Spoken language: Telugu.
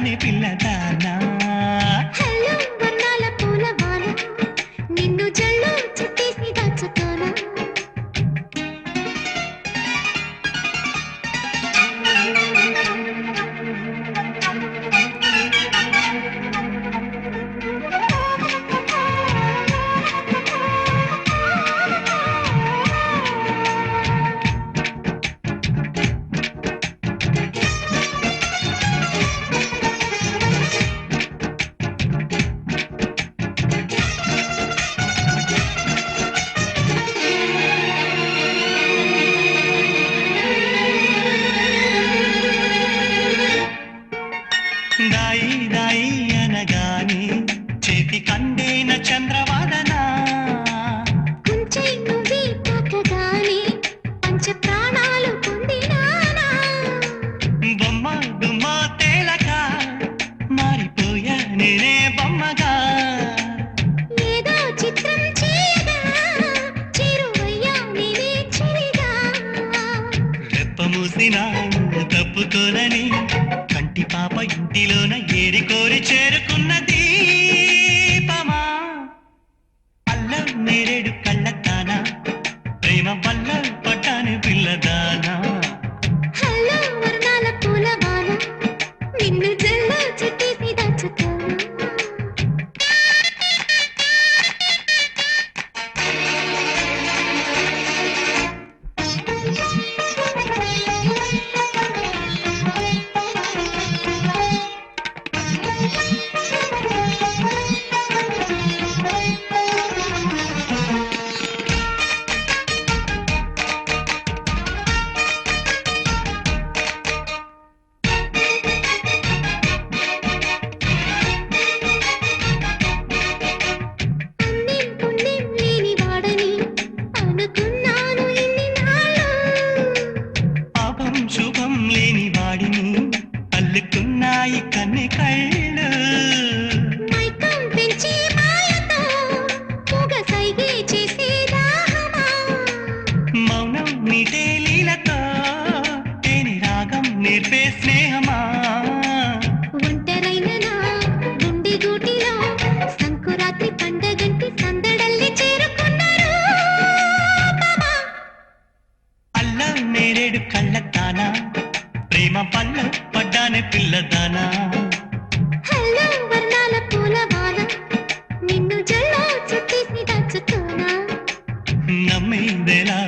పడ్డాని పిల్లదానా హలో వర్ణాల పూలవాన నిన్ను జల్లో చుట్టేసి దాచుకోనా దాయి దాయి అనగానే చేతి కందేన చంద్రవాదన కుంచై నువ్వే తాకగానే పంచ ప్రాణాలు పొందినానా బొమ్మ గుమ్మ తేలక మారిపోయా నేనే బొమ్మగా ఏదో చిత్రం చేయగా చేరువయ్యా నేనే చిరిగా రెప్ప మూసిన తప్పుకోనని కంటి పాప ఇంటిలోన ఏరి కోరి చేరుకున్న దీపమా అల్లం నేరేడు కళ్ళతానా ప్రేమ పల్ల పట్టాని పిల్లదానా హలో వర్ణాల పూలవాన నిన్ను జల్లో చుట్టేసి దాచుకోనా అన్నేం పుణ్యం లేని వాడని అనుకున్నాను ఇన్ని నాళ్ళు పాపం శుభం లేని వాడిని అల్లుకున్నాయి కన్నె కళ్ళు మైకం పెంచి మాయతో పొగ సైగే చేసే దాహమా మౌనం నీటే లీలతో తేని రాగం నేర్పే స్నేహమా ఒంటరైన నా గుండె గూటిలో సంకురాత్రి పండగంటి సందడల్లి చేరుకున్నారు అల్లం నేరేడు కళ్ళతానా ప్రేమ పల్ల పడ్డాని పిల్లదానా హలో వర్ణాల పూలవాన నిన్ను జల్లో చుట్టేసి దాచుకోనా నమ్మేదెలా